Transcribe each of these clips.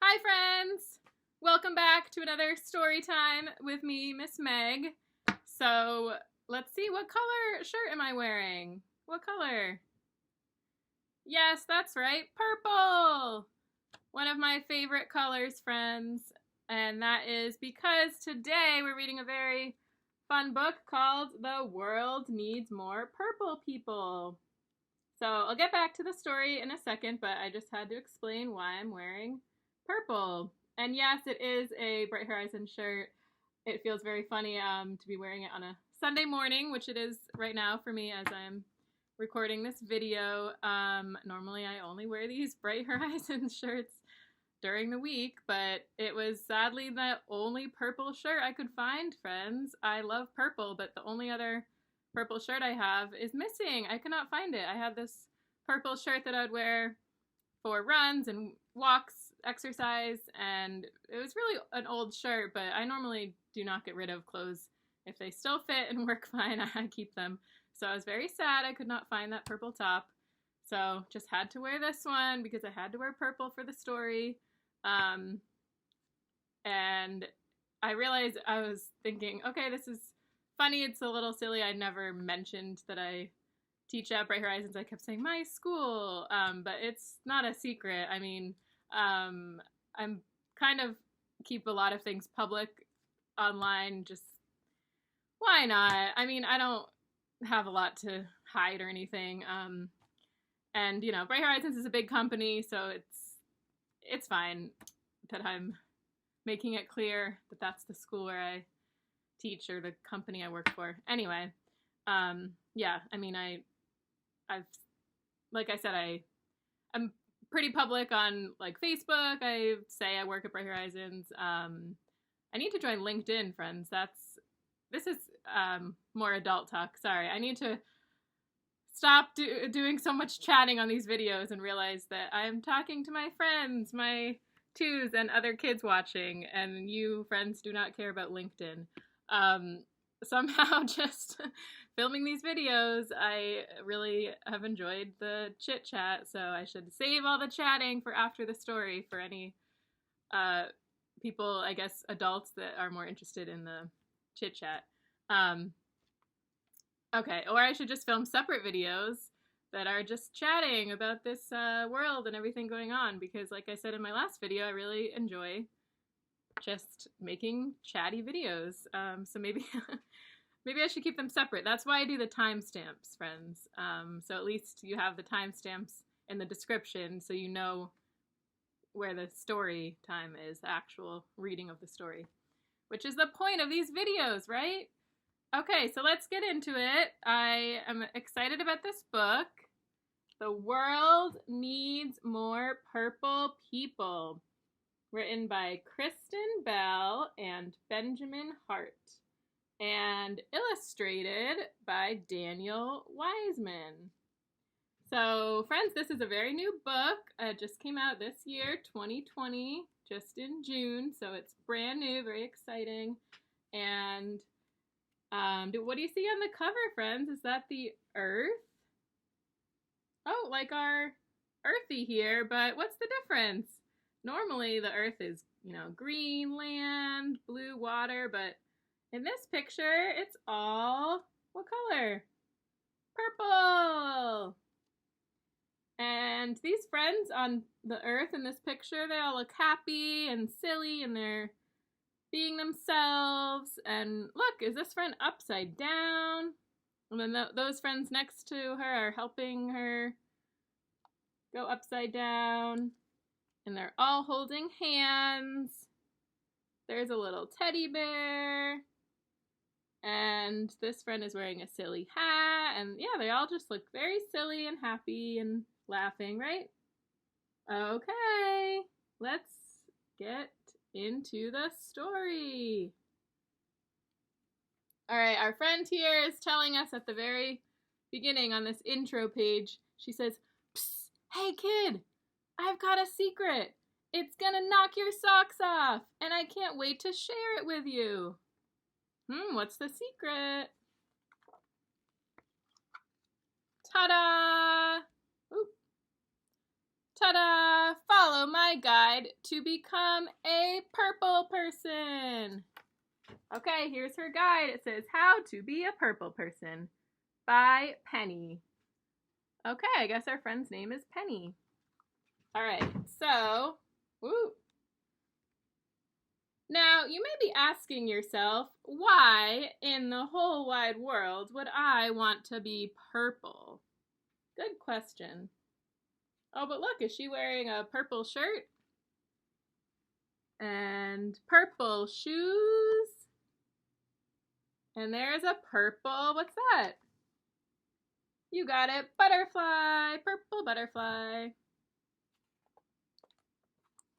Hi friends! Welcome back to another story time with me, Miss Meg. So let's see, what color shirt am I wearing? What color? Yes, that's right, purple! One of my favorite colors, friends. And that is because today we're reading a very fun book called The World Needs More Purple People. So I'll get back to the story in a second, but I just had to explain why I'm wearing purple. And yes, it is a Bright Horizons shirt. It feels very funny to be wearing it on a Sunday morning, which it is right now for me as I'm recording this video. Normally I only wear these Bright Horizons shirts during the week, but it was sadly the only purple shirt I could find, friends. I love purple, but the only other purple shirt I have is missing. I could not find it. I had this purple shirt that I would wear for runs and walks, exercise, and it was really an old shirt, but I normally do not get rid of clothes. If they still fit and work fine, I keep them. So I was very sad I could not find that purple top. So just had to wear this one because I had to wear purple for the story. And I realized I was thinking, okay, this is funny. It's a little silly. I never mentioned that I teach at Bright Horizons. I kept saying my school, but it's not a secret. I mean, I'm kind of keep a lot of things public online. Just why not? I mean, I don't have a lot to hide or anything. And you know, Bright Horizons is a big company, so it's fine that I'm making it clear that that's the school where I teach or the company I work for. Anyway, yeah, I mean, I've, like I said, I'm pretty public on like Facebook. I say I work at Bright Horizons. I need to join LinkedIn, friends. This is more adult talk. Sorry, I need to stop doing so much chatting on these videos and realize that I'm talking to my friends, my twos, and other kids watching, and you friends do not care about LinkedIn. Somehow just filming these videos, I really have enjoyed the chit chat, so I should save all the chatting for after the story for any people, I guess adults that are more interested in the chit chat. Okay, or I should just film separate videos that are just chatting about this world and everything going on, because like I said in my last video, I really enjoy just making chatty videos. So maybe maybe I should keep them separate. That's why I do the timestamps, friends. So at least you have the timestamps in the description so you know where the story time is, the actual reading of the story, which is the point of these videos, right? Okay, so let's get into it. I am excited about this book. The World Needs More Purple People. Written by Kristen Bell and Benjamin Hart. And illustrated by Daniel Wiseman. So, friends, this is a very new book. It just came out this year, 2020, just in June. So it's brand new, very exciting. And what do you see on the cover, friends? Is that the Earth? Oh, like our Earthy here, but what's the difference? Normally the Earth is, you know, green land, blue water, but in this picture, it's all, what color? Purple! And these friends on the Earth in this picture, they all look happy and silly, and they're being themselves. And look, is this friend upside down? And then those friends next to her are helping her go upside down. And they're all holding hands. There's a little teddy bear. And this friend is wearing a silly hat. And yeah, they all just look very silly and happy and laughing, right? Okay, let's get into the story. All right, our friend here is telling us at the very beginning on this intro page, she says, "Psst, hey kid, I've got a secret. It's gonna knock your socks off, and I can't wait to share it with you." What's the secret? Ta-da! Ooh. Ta-da! Follow my guide to become a purple person. Okay, here's her guide. It says, How to be a Purple Person by Penny. Okay, I guess our friend's name is Penny. All right, so, woo. Now, you may be asking yourself, why in the whole wide world would I want to be purple? Good question. Oh, but look, is she wearing a purple shirt? And purple shoes? And there's a purple, what's that? You got it, butterfly, purple butterfly.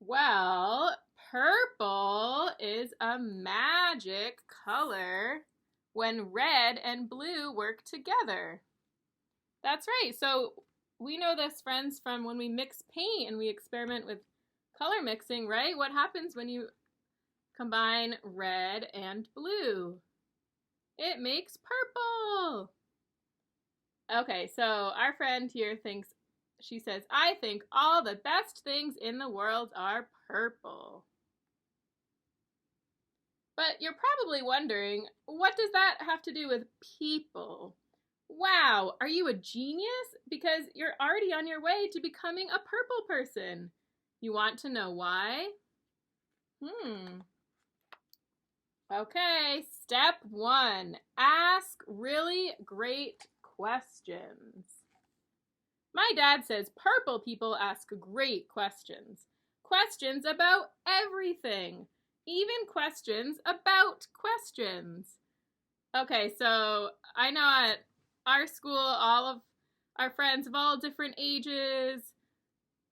Well, purple is a magic color when red and blue work together. That's right. So we know this, friends, from when we mix paint and we experiment with color mixing, right? What happens when you combine red and blue? It makes purple. Okay, so our friend here thinks, she says, I think all the best things in the world are purple. But you're probably wondering, what does that have to do with people? Wow, are you a genius? Because you're already on your way to becoming a purple person. You want to know why? Okay, step 1. Ask really great questions. My dad says purple people ask great questions. Questions about everything. Even questions about questions. Okay, so I know at our school, all of our friends of all different ages,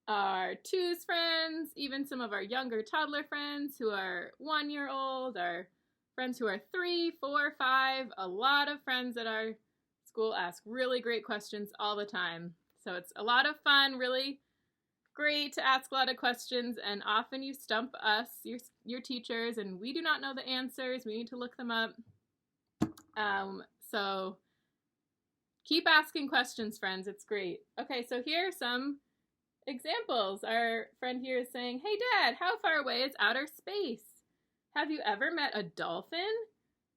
our 2's friends, even some of our younger toddler friends who are 1-year-old, our friends who are 3, 4, 5, a lot of friends at our school ask really great questions all the time. So it's a lot of fun, really great to ask a lot of questions, and often you stump us, your teachers, and we do not know the answers. We need to look them up. So keep asking questions, friends. It's great. Okay, so here are some examples. Our friend here is saying, hey, Dad, how far away is outer space? Have you ever met a dolphin?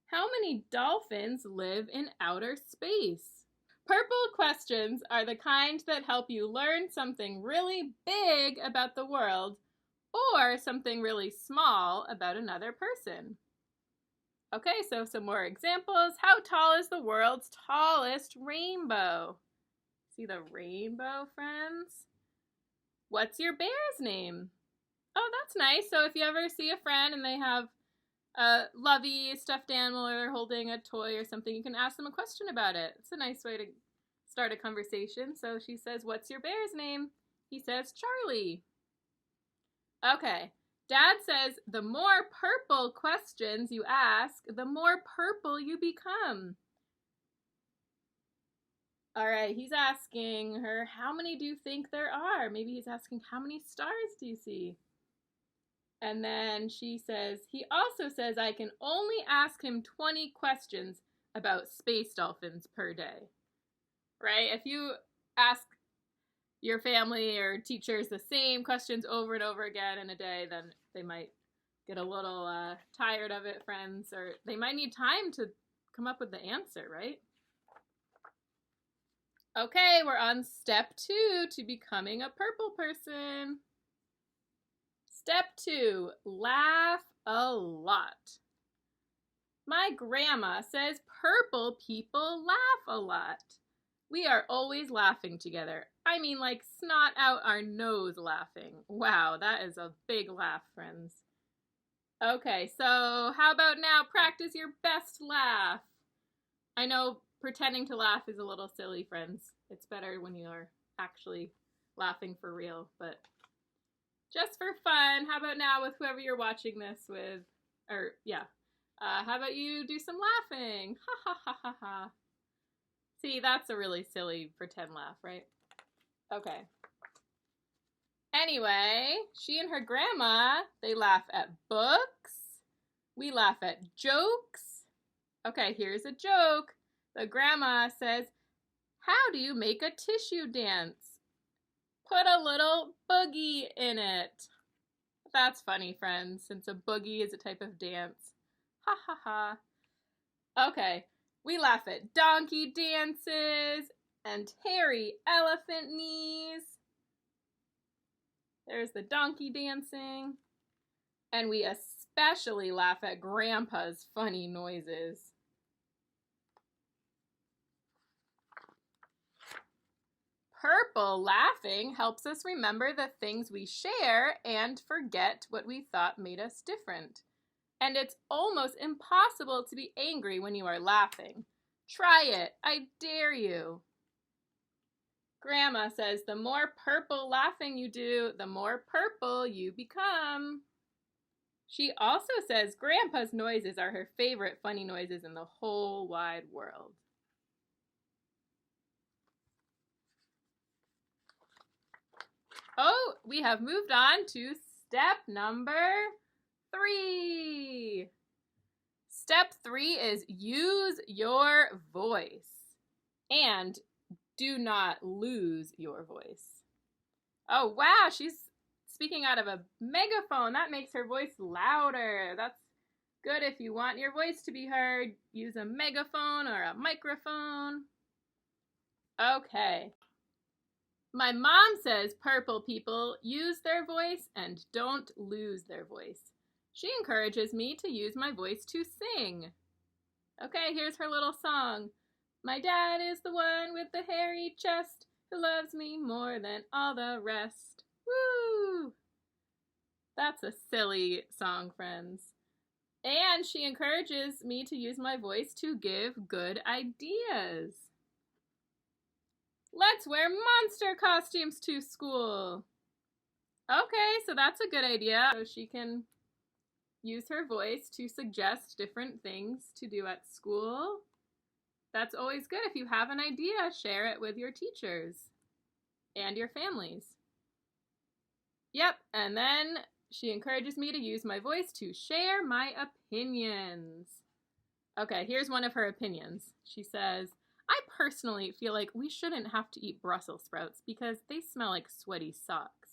How many dolphins live in outer space? Purple questions are the kind that help you learn something really big about the world or something really small about another person. Okay, so some more examples. How tall is the world's tallest rainbow? See the rainbow, friends? What's your bear's name? Oh, that's nice. So if you ever see a friend and they have a lovey stuffed animal or they're holding a toy or something, you can ask them a question about it. It's a nice way to start a conversation. So she says, what's your bear's name? He says, Charlie. Okay. Dad says, the more purple questions you ask, the more purple you become. All right, he's asking her, how many do you think there are? Maybe he's asking, how many stars do you see? And then she says, he also says I can only ask him 20 questions about space dolphins per day. Right? If you ask your family or teachers the same questions over and over again in a day, then they might get a little tired of it, friends, or they might need time to come up with the answer, right? Okay, we're on step 2 to becoming a purple person. Step 2, laugh a lot. My grandma says purple people laugh a lot. We are always laughing together. I mean, like snot out our nose laughing. Wow, that is a big laugh, friends. Okay, so how about now practice your best laugh? I know pretending to laugh is a little silly, friends. It's better when you are actually laughing for real, but just for fun, how about now with whoever you're watching this with, or yeah, how about you do some laughing? Ha ha ha ha ha. See, that's a really silly pretend laugh, right? Okay. Anyway, she and her grandma, they laugh at books. We laugh at jokes. Okay, here's a joke. The grandma says, how do you make a tissue dance? Put a little boogie in it. That's funny, friends, since a boogie is a type of dance. Ha ha ha. Okay, we laugh at donkey dances and hairy elephant knees. There's the donkey dancing. And we especially laugh at Grandpa's funny noises. Purple laughing helps us remember the things we share and forget what we thought made us different. And it's almost impossible to be angry when you are laughing. Try it, I dare you. Grandma says the more purple laughing you do, the more purple you become. She also says Grandpa's noises are her favorite funny noises in the whole wide world. Oh, we have moved on to step number 3. Step 3 is use your voice and do not lose your voice. Oh, wow, she's speaking out of a megaphone. That makes her voice louder. That's good if you want your voice to be heard. Use a megaphone or a microphone. Okay. My mom says purple people use their voice and don't lose their voice. She encourages me to use my voice to sing. Okay, here's her little song. My dad is the one with the hairy chest who loves me more than all the rest. Woo! That's a silly song, friends. And she encourages me to use my voice to give good ideas. Let's wear monster costumes to school. Okay, so that's a good idea. So she can use her voice to suggest different things to do at school. That's always good. If you have an idea, share it with your teachers and your families. Yep, and then she encourages me to use my voice to share my opinions. Okay, here's one of her opinions. She says, I personally feel like we shouldn't have to eat Brussels sprouts because they smell like sweaty socks.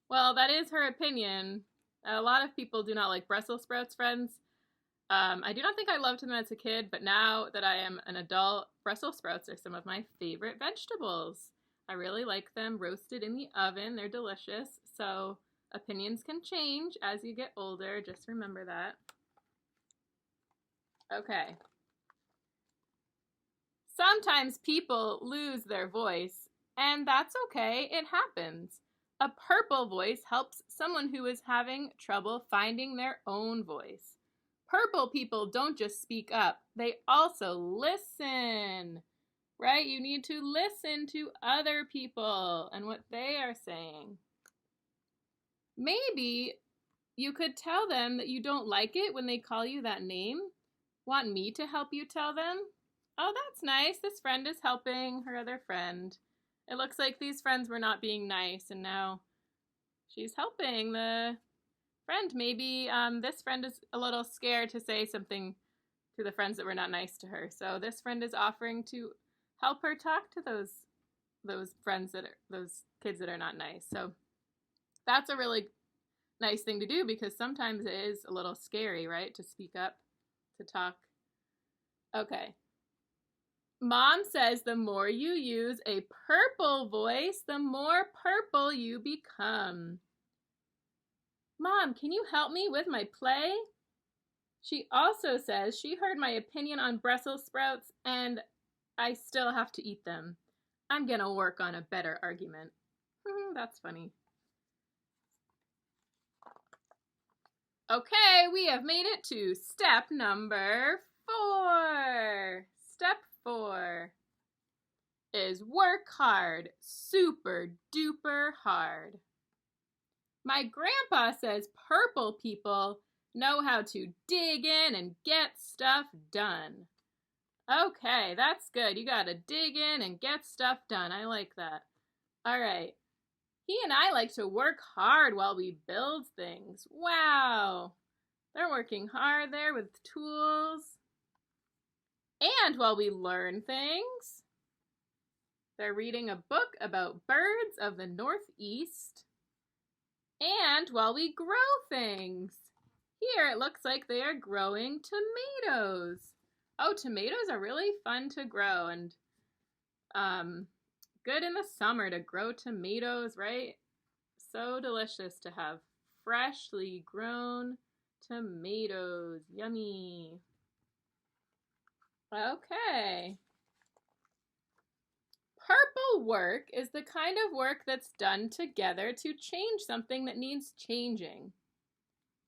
Well, that is her opinion. A lot of people do not like Brussels sprouts, friends. I do not think I loved them as a kid, but now that I am an adult, Brussels sprouts are some of my favorite vegetables. I really like them roasted in the oven. They're delicious. So opinions can change as you get older. Just remember that. Okay. Sometimes people lose their voice, and that's okay. It happens. A purple voice helps someone who is having trouble finding their own voice. Purple people don't just speak up, they also listen, right? You need to listen to other people and what they are saying. Maybe you could tell them that you don't like it when they call you that name. Want me to help you tell them? Oh, that's nice. This friend is helping her other friend. It looks like these friends were not being nice, and now she's helping the friend. Maybe this friend is a little scared to say something to the friends that were not nice to her. So this friend is offering to help her talk to those friends those kids that are not nice. So that's a really nice thing to do because sometimes it is a little scary, right? To speak up, to talk. Okay. Mom says the more you use a purple voice, the more purple you become. Mom, can you help me with my play? She also says she heard my opinion on Brussels sprouts and I still have to eat them. I'm gonna work on a better argument. That's funny. Okay, we have made it to step number 4. Step 4 is work hard, super duper hard. My grandpa says purple people know how to dig in and get stuff done. Okay, that's good. You gotta dig in and get stuff done. I like that. All right. He and I like to work hard while we build things. Wow. They're working hard there with tools. And while we learn things. They're reading a book about birds of the Northeast. And while we grow things. Here it looks like they are growing tomatoes. Oh, tomatoes are really fun to grow and good in the summer to grow tomatoes, right? So delicious to have freshly grown tomatoes. Yummy. Okay. Purple work is the kind of work that's done together to change something that needs changing.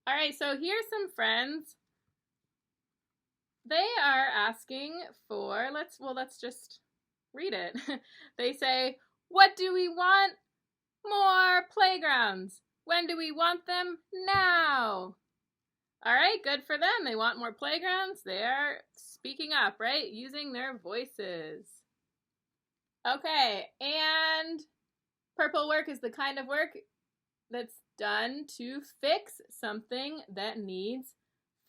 All right, so here's some friends. They are asking for, let's just read it. They say, what do we want? More playgrounds. When do we want them? Now. All right, good for them. They want more playgrounds. They are speaking up, right? Using their voices. Okay, and purple work is the kind of work that's done to fix something that needs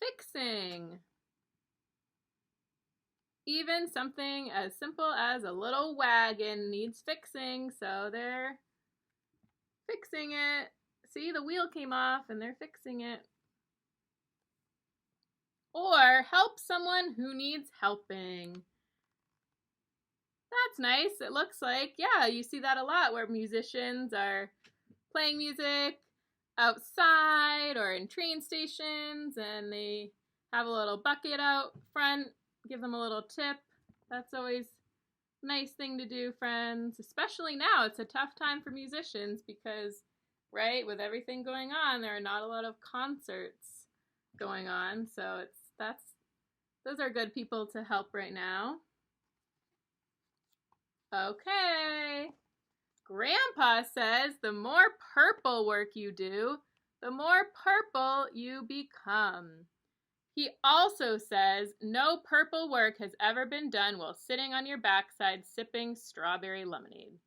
fixing. Even something as simple as a little wagon needs fixing, so they're fixing it. See, the wheel came off and they're fixing it. Or help someone who needs helping. That's nice. It looks like, yeah, you see that a lot where musicians are playing music outside or in train stations and they have a little bucket out front, give them a little tip. That's always a nice thing to do, friends. Especially now, it's a tough time for musicians because, right, with everything going on, there are not a lot of concerts going on. So those are good people to help right now. Okay. Grandpa says the more purple work you do, the more purple you become. He also says no purple work has ever been done while sitting on your backside sipping strawberry lemonade.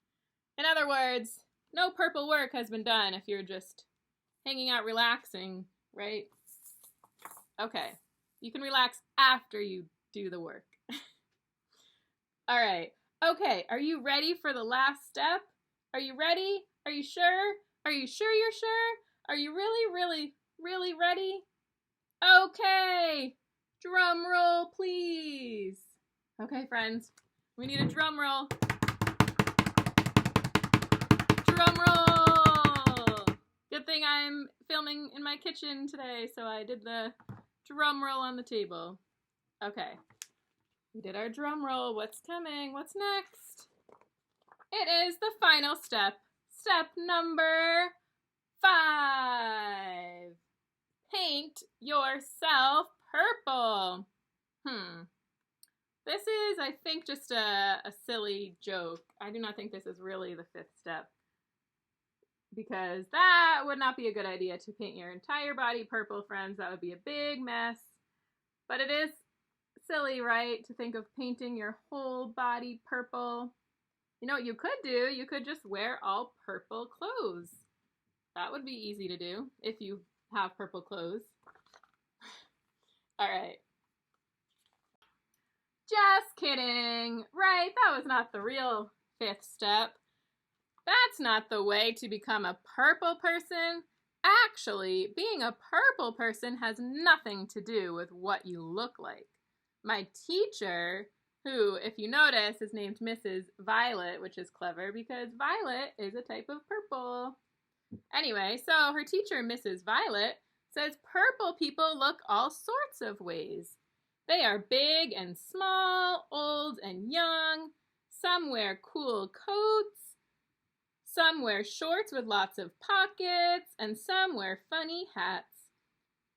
In other words, no purple work has been done if you're just hanging out relaxing, right? Okay. You can relax after you do the work. All right. Okay, are you ready for the last step? Are you ready? Are you sure? Are you sure you're sure? Are you really ready? Okay, drum roll, please. Okay, friends, we need a drum roll. Drum roll. Good thing I'm filming in my kitchen today, so I did the drum roll on the table. Okay. We did our drum roll. What's coming? What's next? It is the final step. Step number 5. Paint yourself purple. This is, I think, just a silly joke. I do not think this is really the 5th step, because that would not be a good idea to paint your entire body purple, friends. That would be a big mess. But it is silly, right, to think of painting your whole body purple. You know what you could do? You could just wear all purple clothes. That would be easy to do if you have purple clothes. All right. Just kidding. Right, that was not the real 5th step. That's not the way to become a purple person. Actually, being a purple person has nothing to do with what you look like. My teacher, who, if you notice, is named Mrs. Violet, which is clever because violet is a type of purple. Anyway, so her teacher, Mrs. Violet, says purple people look all sorts of ways. They are big and small, old and young. Some wear cool coats. Some wear shorts with lots of pockets, and some wear funny hats.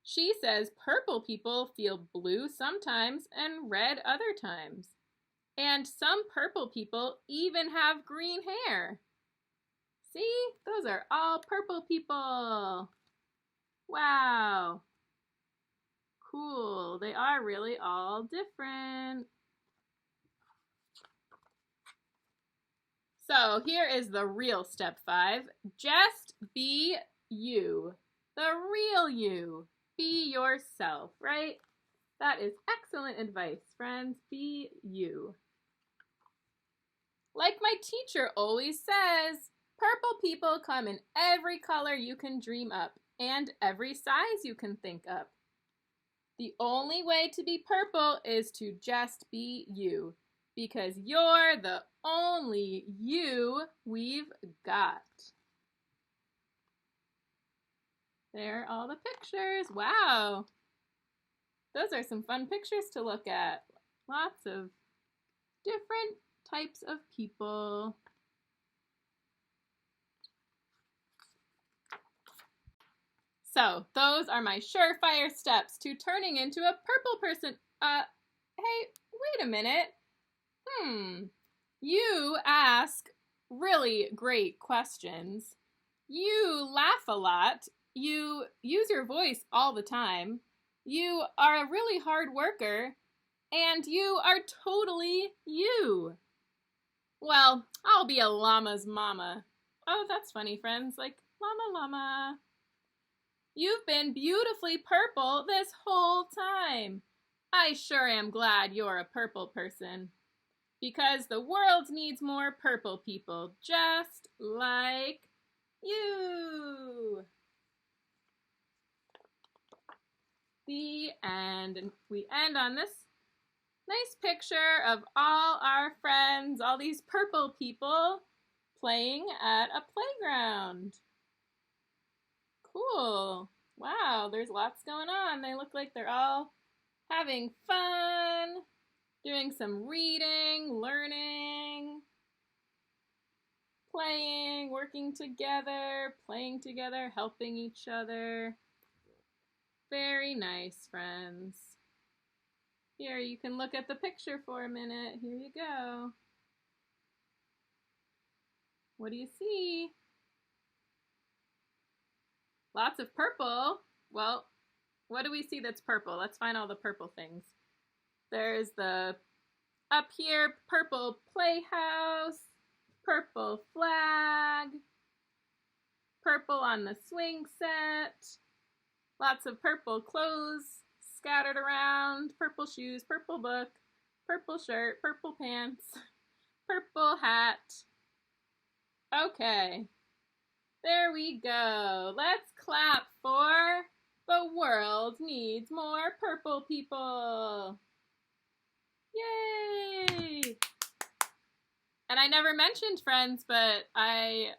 She says purple people feel blue sometimes and red other times. And some purple people even have green hair. See? Those are all purple people. Wow. Cool. They are really all different. So here is the real step 5. Just be you. The real you. Be yourself, right? That is excellent advice, friends. Be you. Like my teacher always says, purple people come in every color you can dream up and every size you can think up. The only way to be purple is to just be you, because you're the only you we've got. There are all the pictures. Wow. Those are some fun pictures to look at. Lots of different types of people. So, those are my surefire steps to turning into a purple person. Hey, wait a minute. You ask really great questions. You laugh a lot. You use your voice all the time. You are a really hard worker. And you are totally you. Well, I'll be a llama's mama. Oh, that's funny, friends. Like, llama llama. You've been beautifully purple this whole time. I sure am glad you're a purple person. Because the world needs more purple people, just like you. The end. And we end on this nice picture of all our friends, all these purple people playing at a playground. Cool. Wow, there's lots going on. They look like they're all having fun, doing some reading, learning, playing, working together, playing together, helping each other. Very nice, friends. Here, you can look at the picture for a minute. Here you go. What do you see? Lots of purple. Well, what do we see that's purple? Let's find all the purple things. There's the, up here, purple playhouse, purple flag, purple on the swing set, lots of purple clothes scattered around, purple shoes, purple book, purple shirt, purple pants, purple hat. Okay, there we go. Let's clap for the world needs more purple people. Yay! And I never mentioned, friends, but I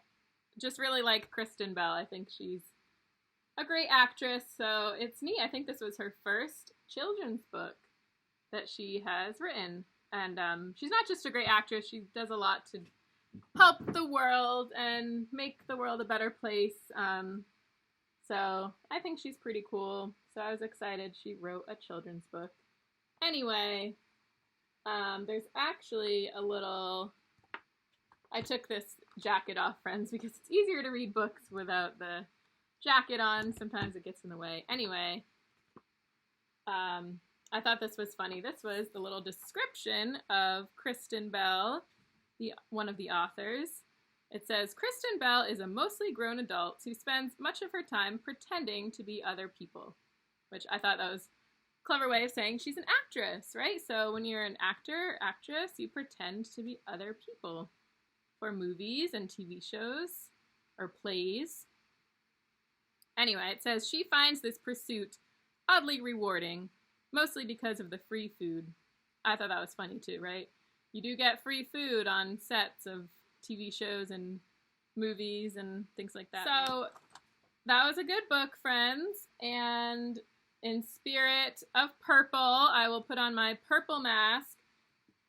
just really like Kristen Bell. I think she's a great actress, so it's neat. I think this was her first children's book that she has written. And she's not just a great actress, she does a lot to help the world and make the world a better place. So I think she's pretty cool. So I was excited she wrote a children's book. Anyway, there's actually a little... I took this jacket off, friends, because it's easier to read books without the jacket on. Sometimes it gets in the way. Anyway, I thought this was funny. This was the little description of Kristen Bell, one of the authors. It says, Kristen Bell is a mostly grown adult who spends much of her time pretending to be other people, which I thought that was a clever way of saying she's an actress, right? So when you're an actor, actress, you pretend to be other people for movies and TV shows or plays. Anyway, it says she finds this pursuit oddly rewarding, mostly because of the free food. I thought that was funny too, right? You do get free food on sets of TV shows and movies and things like that. So that was a good book, friends. And in spirit of purple, I will put on my purple mask.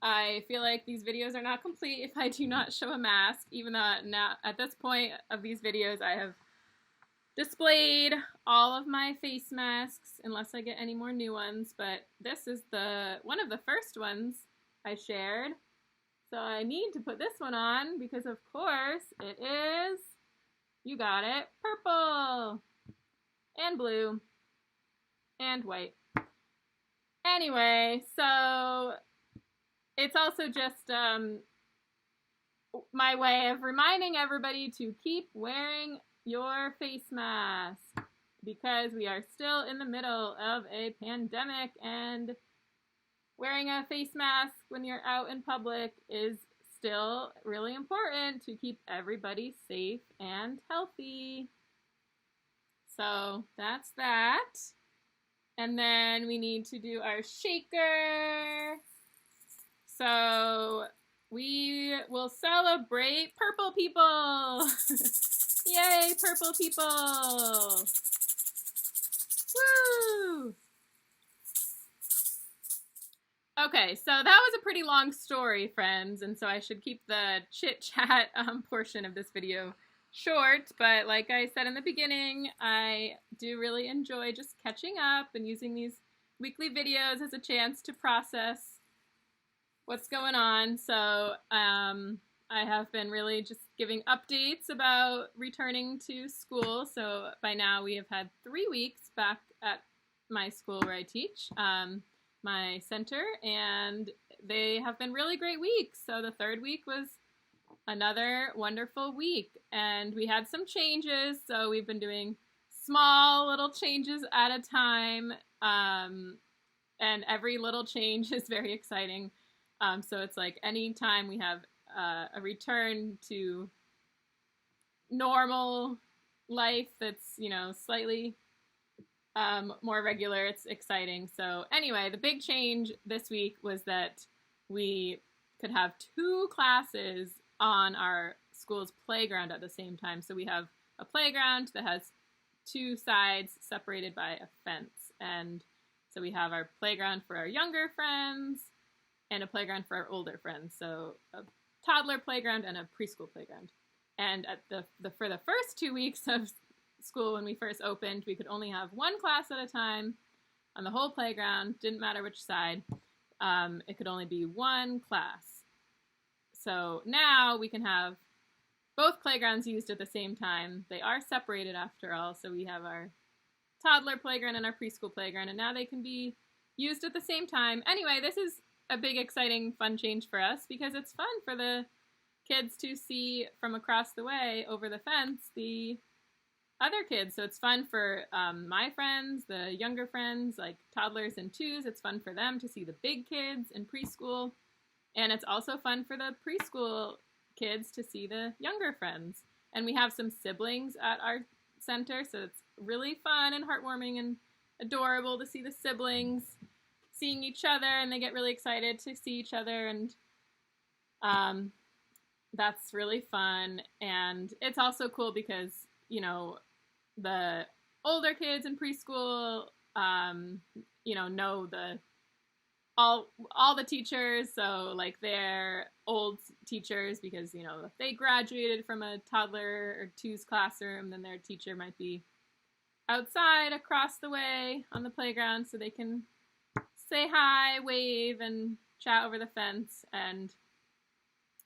I feel like these videos are not complete if I do not show a mask, even though now at this point of these videos I have displayed all of my face masks, unless I get any more new ones, but this is one of the first ones I shared. So I need to put this one on because, of course, it is, you got it, purple and blue and white. Anyway, so it's also just my way of reminding everybody to keep wearing your face mask because we are still in the middle of a pandemic and wearing a face mask when you're out in public is still really important to keep everybody safe and healthy. So that's that. And then we need to do our shaker. So we will celebrate purple people. Yay, purple people. Woo! Okay, so that was a pretty long story, friends, and so I should keep the chit-chat portion of this video short, but like I said in the beginning, I do really enjoy just catching up and using these weekly videos as a chance to process what's going on. So I have been really just giving updates about returning to school. So by now we have had 3 weeks back at my school where I teach, my center, and they have been really great weeks. So the 3rd week was another wonderful week, and we had some changes. So we've been doing small little changes at a time, and every little change is very exciting. So it's like any time we have a return to normal life that's, you know, slightly more regular, it's exciting. So anyway, the big change this week was that we could have 2 classes on our school's playground at the same time. So we have a playground that has 2 sides separated by a fence. And so we have our playground for our younger friends and a playground for our older friends. So a toddler playground and a preschool playground. And at for the first 2 weeks of school, when we first opened, we could only have 1 class at a time on the whole playground. Didn't matter which side. It could only be 1 class. So now we can have both playgrounds used at the same time. They are separated after all, so we have our toddler playground and our preschool playground, and now they can be used at the same time. Anyway, this is a big, exciting, fun change for us because it's fun for the kids to see from across the way over the fence the other kids. So it's fun for my friends, the younger friends, like toddlers and 2s. It's fun for them to see the big kids in preschool. And it's also fun for the preschool kids to see the younger friends. And we have some siblings at our center, so it's really fun and heartwarming and adorable to see the siblings seeing each other, and they get really excited to see each other, and that's really fun. And it's also cool because, you know, the older kids in preschool, you know all the teachers, so like they're old teachers because, you know, if they graduated from a toddler or 2's classroom, then their teacher might be outside across the way on the playground, so they can say hi, wave, and chat over the fence. And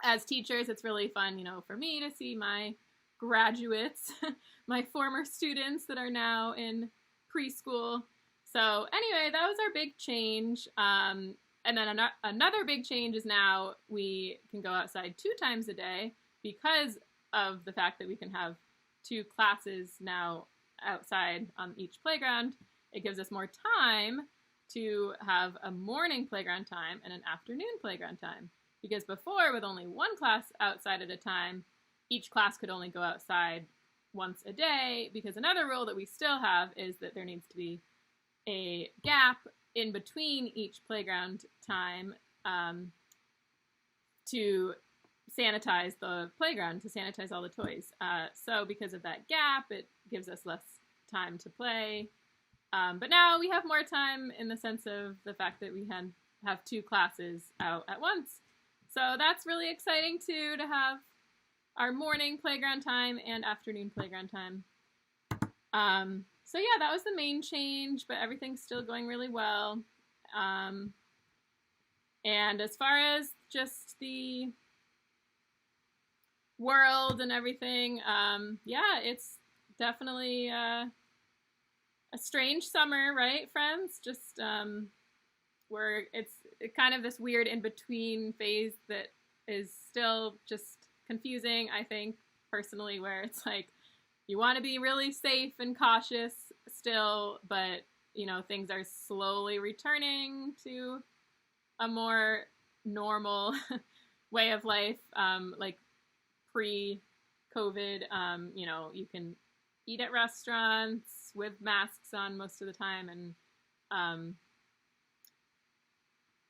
as teachers, it's really fun, you know, for me to see my graduates, my former students that are now in preschool. So anyway, that was our big change. And then another big change is now we can go outside 2 times a day because of the fact that we can have 2 classes now outside on each playground. It gives us more time to have a morning playground time and an afternoon playground time. Because before, with only 1 class outside at a time, each class could only go outside once a day, because another rule that we still have is that there needs to be a gap in between each playground time to sanitize the playground, to sanitize all the toys. So because of that gap, it gives us less time to play. But now we have more time in the sense of the fact that we have 2 classes out at once. So that's really exciting too, to have our morning playground time and afternoon playground time. So yeah, that was the main change, but everything's still going really well. And as far as just the world and everything, yeah, it's definitely a strange summer, right, friends? Just it's kind of this weird in-between phase that is still just confusing, I think, personally, where it's like you want to be really safe and cautious still, but, you know, things are slowly returning to a more normal way of life, like pre-COVID. You know, you can eat at restaurants with masks on most of the time, and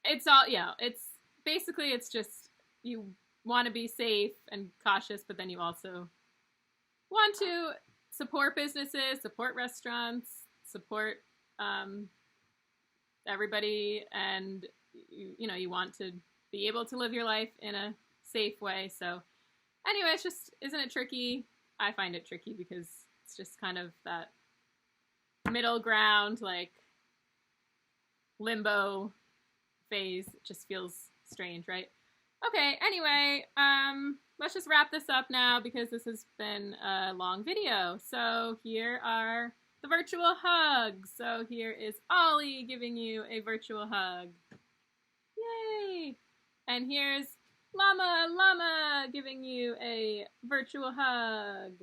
it's all, yeah, it's basically, it's just, you want to be safe and cautious, but then you also want to support businesses, support restaurants, support everybody, and you know, you want to be able to live your life in a safe way. So anyway, it's just, isn't it tricky? I find it tricky because it's just kind of that middle ground, like limbo phase. It just feels strange, right? Okay, anyway, let's just wrap this up now because this has been a long video. So here are the virtual hugs. So here is Ollie giving you a virtual hug. Yay! And here's Llama Llama giving you a virtual hug.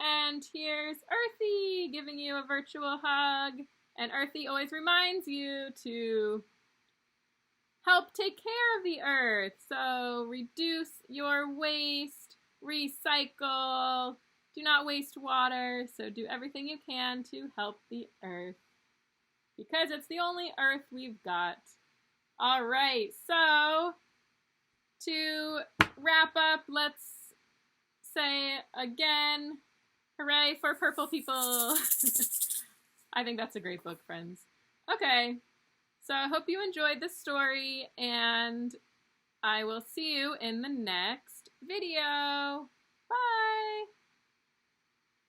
And here's Earthy giving you a virtual hug. And Earthy always reminds you to help take care of the earth. So reduce your waste, recycle, do not waste water. So do everything you can to help the earth because it's the only earth we've got. All right, so to wrap up, let's say again, hooray for purple people. I think that's a great book, friends. Okay, so I hope you enjoyed this story, and I will see you in the next video.